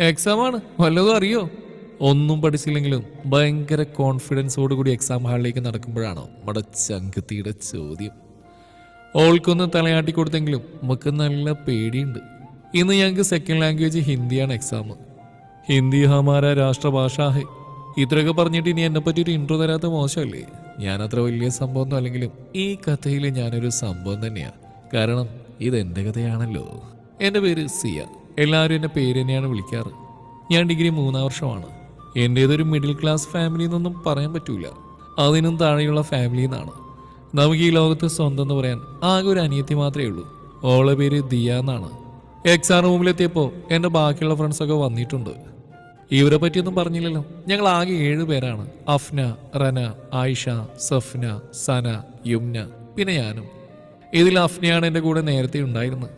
എക്സാമാണ്, വല്ലതും അറിയോ? ഒന്നും പഠിച്ചില്ലെങ്കിലും ഭയങ്കര കോൺഫിഡൻസോടുകൂടി എക്സാം ഹാളിലേക്ക് നടക്കുമ്പോഴാണോ നമ്മുടെ ചങ്കത്തിയുടെ ചോദ്യം. ഓൾക്കൊന്ന് തലയാട്ടി കൊടുത്തെങ്കിലും നമുക്ക് നല്ല പേടിയുണ്ട്. ഇന്ന് ഞങ്ങൾക്ക് സെക്കൻഡ് ലാംഗ്വേജ് ഹിന്ദിയാണ് എക്സാം. ഹിന്ദി ഹമാര രാഷ്ട്രഭാഷ ഹെ. ഇത്രയൊക്കെ പറഞ്ഞിട്ട് ഇനി എന്നെപ്പറ്റി ഒരു ഇൻട്രോ തരാത്ത മോശമല്ലേ? ഞാനത്ര വലിയ സംഭവമൊന്നും അല്ലെങ്കിലും ഈ കഥയിൽ ഞാനൊരു സംഭവം തന്നെയാണ്. കാരണം ഇതെൻ്റെ കഥയാണല്ലോ. എൻ്റെ പേര് സിയ. എല്ലാവരും എൻ്റെ പേര് തന്നെയാണ് വിളിക്കാറ്. ഞാൻ ഡിഗ്രി 3-ാം വർഷമാണ്. എൻ്റേതൊരു മിഡിൽ ക്ലാസ് ഫാമിലി എന്നൊന്നും പറയാൻ പറ്റൂല. അതിനും താഴെയുള്ള ഫാമിലിയിൽ നിന്നാണ്. നമുക്ക് ഈ ലോകത്ത് സ്വന്തം എന്ന് പറയാൻ ആകെ ഒരു അനിയത്തി മാത്രമേ ഉള്ളൂ. ഓളെ പേര് ദിയ എന്നാണ്. എക്സാം റൂമിലെത്തിയപ്പോൾ എൻ്റെ ബാക്കിയുള്ള ഫ്രണ്ട്സൊക്കെ വന്നിട്ടുണ്ട്. ഇവരെ പറ്റിയൊന്നും പറഞ്ഞില്ലല്ലോ. ഞങ്ങൾ ആകെ 7 പേരാണ്. അഫ്ന, റന, ആയിഷ, സഫ്ന, സന, യുംന, പിന്നെ ഞാനും. ഇതിൽ അഫ്നയാണ് എൻ്റെ കൂടെ നേരത്തെ ഉണ്ടായിരുന്നത്.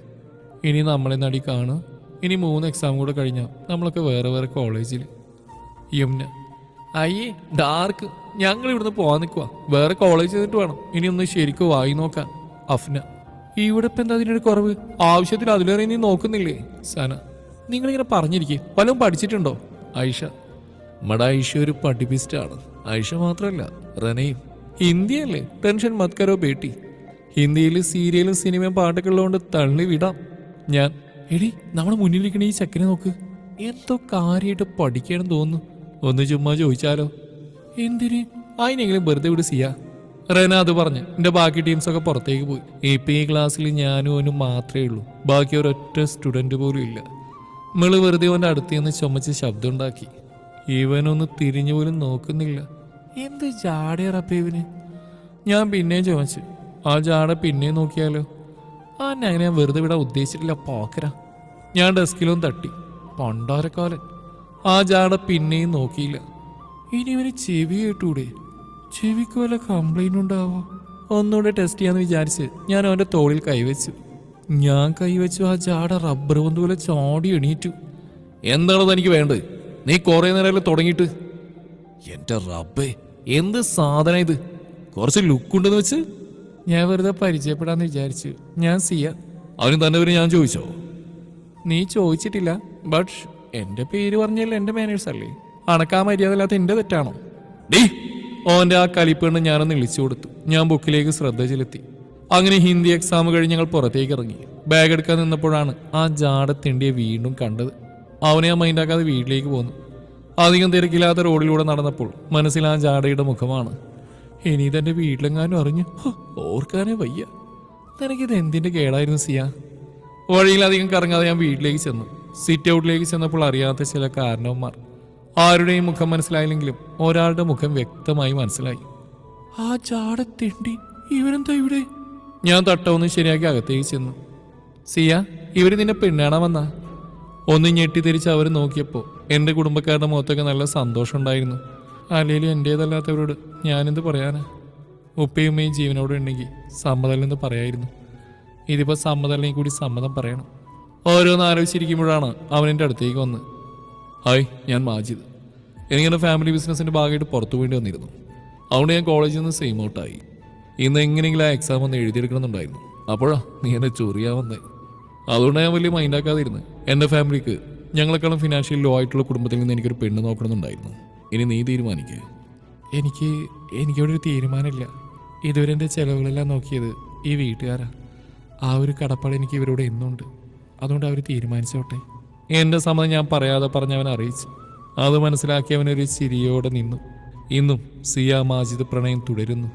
ഇനി നമ്മളെ നടി കാണും. ഇനി 3 എക്സാം കൂടെ കഴിഞ്ഞാൽ നമ്മളൊക്കെ വേറെ വേറെ കോളേജിൽ. യുംന: അയ്യേ ഡാർക്ക്, ഞങ്ങൾ ഇവിടുന്ന് പോകാൻ നിൽക്കുക. വേറെ കോളേജ് ചെയ്തിട്ട് വേണം ഇനി ഒന്ന് ശരിക്കും വായി നോക്കാൻ. അഫ്ന: ഇവിടെ ഇപ്പം എന്താ അതിനൊരു കുറവ്? ആവശ്യത്തിൽ അതിലേറെ നീ നോക്കുന്നില്ലേ? സന: നിങ്ങളിങ്ങനെ പറഞ്ഞിരിക്കേ, വല്ലതും പഠിച്ചിട്ടുണ്ടോ? ആയിഷ: മട ആയിഷ ഒരു പഠിപ്പിസ്റ്റാണ്. ആയിഷ മാത്രമല്ല, റനയും. ഹിന്ദിയല്ലേ, ടെൻഷൻ മത് കരോ ബേട്ടി. ഹിന്ദിയിൽ സീരിയലും സിനിമയും പാട്ടൊക്കെ ഉള്ളതുകൊണ്ട് തള്ളി വിടാം. ഞാൻ: എടി നമ്മുടെ മുന്നിലിരിക്കണ ഈ ചെക്കനെ നോക്ക്, എന്തോ കാര്യമായിട്ട് പഠിക്കണം തോന്നുന്നു. ഒന്ന് ചുമ്മാ ചോദിച്ചാലോ? എന്തിന്? അതിനെങ്കിലും വെറുതെ വിട് സിയ. റെന അത് പറഞ്ഞ് എൻ്റെ ബാക്കി ടീംസൊക്കെ പുറത്തേക്ക് പോയി. ഇപ്പം ഈ ക്ലാസ്സിൽ ഞാനും അവനും മാത്രമേ ഉള്ളൂ. ബാക്കി ഒരൊറ്റ സ്റ്റുഡൻറ്റ് പോലും ഇല്ല. നമ്മള് വെറുതെ അവൻ്റെ അടുത്ത് നിന്ന് ചുമച്ച് ശബ്ദം ഉണ്ടാക്കി. ഇവനൊന്ന് തിരിഞ്ഞു പോലും നോക്കുന്നില്ല. എന്ത് ജാടയറപ്പ ഇവന്? ഞാൻ പിന്നെയും ചോദിച്ചു, ആ ജാട പിന്നെയും നോക്കിയാലോ? അങ്ങനെ ഞാൻ വെറുതെ വിടാൻ ഉദ്ദേശിച്ചിട്ടില്ല പോക്കര. ഞാൻ ഡെസ്കിലൊന്നും തട്ടി. പണ്ടാരക്കാലൻ. ആ ജാട പിന്നെയും നോക്കിയില്ല. ഇനി ഇവന് ചെവി കേട്ടൂടെ? ചെവിക്ക് വല്ല കംപ്ലൈൻറ്റ് ഉണ്ടാവോ? ഒന്നുകൂടെ ടെസ്റ്റ് ചെയ്യാന്ന് വിചാരിച്ച് ഞാൻ അവൻ്റെ തോളിൽ കൈവച്ചു. ഞാൻ കൈവച്ചു. ആ ജാട റബ്ബർ പന്ത് പോലെ ചാടി എണീറ്റു. എന്താണോ തനിക്ക് വേണ്ടത്? നീ കുറേ നേരം തുടങ്ങിയിട്ട്. എൻ്റെ റബ്ബേ, എന്ത് സാധനം ഇത്? കുറച്ച് ലുക്കുണ്ടെന്ന് വെച്ച് ഞാൻ വെറുതെ പരിചയപ്പെടാന്ന് വിചാരിച്ചു. ഞാൻ സിയ. അവന് തന്നെ പേര് ഞാൻ ചോദിച്ചോ? നീ ചോദിച്ചിട്ടില്ല. ബട്ട് എൻ്റെ പേര് പറഞ്ഞാൽ എൻ്റെ മാനേഴ്സ് അല്ലേ? അണക്കാ മര്യാദ അല്ലാത്ത എൻ്റെ തെറ്റാണോ? ഡീ ഓൻ്റെ ആ കലിപ്പെണ്ണ് ഞാനൊന്ന് വിളിച്ചു കൊടുത്തു. ഞാൻ ബുക്കിലേക്ക് ശ്രദ്ധ ചെലുത്തി. അങ്ങനെ ഹിന്ദി എക്സാം കഴിഞ്ഞ് ഞങ്ങൾ പുറത്തേക്ക് ഇറങ്ങി. ബാഗ് എടുക്കാൻ നിന്നപ്പോഴാണ് ആ ജാട തിണ്ടിയെ വീണ്ടും കണ്ടത്. അവനെ ഞാൻ മൈൻഡാക്കാതെ വീട്ടിലേക്ക് പോന്നു. അധികം തിരക്കില്ലാത്ത റോഡിലൂടെ നടന്നപ്പോൾ മനസ്സിൽ ആ ജാടയുടെ മുഖമാണ്. ഇനി ഇതെൻ്റെ വീട്ടിലെങ്ങാനും അറിഞ്ഞു, ഓർക്കാനേ വയ്യ. നിനക്കിത് എന്തിൻ്റെ കേടായിരുന്നു സിയ? വഴിയിലധികം കറങ്ങാതെ ഞാൻ വീട്ടിലേക്ക് ചെന്നു. സിറ്റ് ഔട്ടിലേക്ക് ചെന്നപ്പോൾ അറിയാത്ത ചില കാരണവന്മാർ. ആരുടെയും മുഖം മനസ്സിലായില്ലെങ്കിലും ഒരാളുടെ മുഖം വ്യക്തമായി മനസ്സിലായി. ആ ജാട തിണ്ടി ഇവരെന്താ ഇവിടെ? ഞാൻ തട്ടമൊന്ന് ശരിയാക്കി അകത്തേക്ക് ചെന്നു. സിയ, ഇവർ നിന്നെ പെണ്ണാണാൻ വന്നാ? ഒന്ന് ഞെട്ടിത്തിരിച്ച് അവർ നോക്കിയപ്പോൾ എൻ്റെ കുടുംബക്കാരുടെ മുഖത്തൊക്കെ നല്ല സന്തോഷം ഉണ്ടായിരുന്നു. അല്ലെങ്കിലും എൻ്റേതല്ലാത്തവരോട് ഞാനെന്ത് പറയാനാ? ഉപ്പയും ഉമ്മയും ജീവനോട് ഉണ്ടെങ്കിൽ സമ്മതല്ലെന്ന് പറയായിരുന്നു. ഇതിപ്പോൾ സമ്മതല്ലെങ്കിൽ കൂടി സമ്മതം പറയണം. ഓരോന്ന് ആലോചിച്ചിരിക്കുമ്പോഴാണ് അവൻ എൻ്റെ അടുത്തേക്ക് വന്ന്. ഹായ്, ഞാൻ മാജിദ്. എനിക്കെൻ്റെ ഫാമിലി ബിസിനസ്സിൻ്റെ ഭാഗമായിട്ട് പുറത്തു പോയിട്ട് വന്നിരുന്നു. അതുകൊണ്ട് ഞാൻ കോളേജിൽ നിന്ന് സെയിം ഔട്ടായി. ഇന്ന് എങ്ങനെയെങ്കിലും ആ എക്സാം ഒന്ന് എഴുതിയെടുക്കണമെന്നുണ്ടായിരുന്നു. അപ്പോഴാ നീ എന്നെ ചൊറിയാൻ വന്നേ. അതുകൊണ്ട് ഞാൻ വലിയ മൈൻഡാക്കാതിരുന്നു. എൻ്റെ ഫാമിലിക്ക് ഞങ്ങളെക്കാളും ഫിനാൻഷ്യൽ ലോ ആയിട്ടുള്ള കുടുംബത്തിൽ നിന്ന് എനിക്കൊരു പെണ്ണ് നോക്കണമെന്നുണ്ടായിരുന്നു. ഇനി നീ തീരുമാനിക്കുക. എനിക്കിവിടെ ഒരു തീരുമാനമില്ല. ഇതുവരെ എൻ്റെ ചിലവുകളെല്ലാം നോക്കിയത് ഈ വീട്ടുകാരാ. ആ ഒരു കടപ്പാട് എനിക്ക് ഇവരോട് എന്നുണ്ട്. അതുകൊണ്ട് അവർ തീരുമാനിച്ചോട്ടെ. എൻ്റെ സമ്മതം ഞാൻ പറയാതെ പറഞ്ഞവൻ അറിയിച്ചു. അത് മനസ്സിലാക്കിയവനൊരു ചിരിയോടെ നിന്നു. ഇന്നും സിയ മാജിദ് പ്രണയം തുടരുന്നു.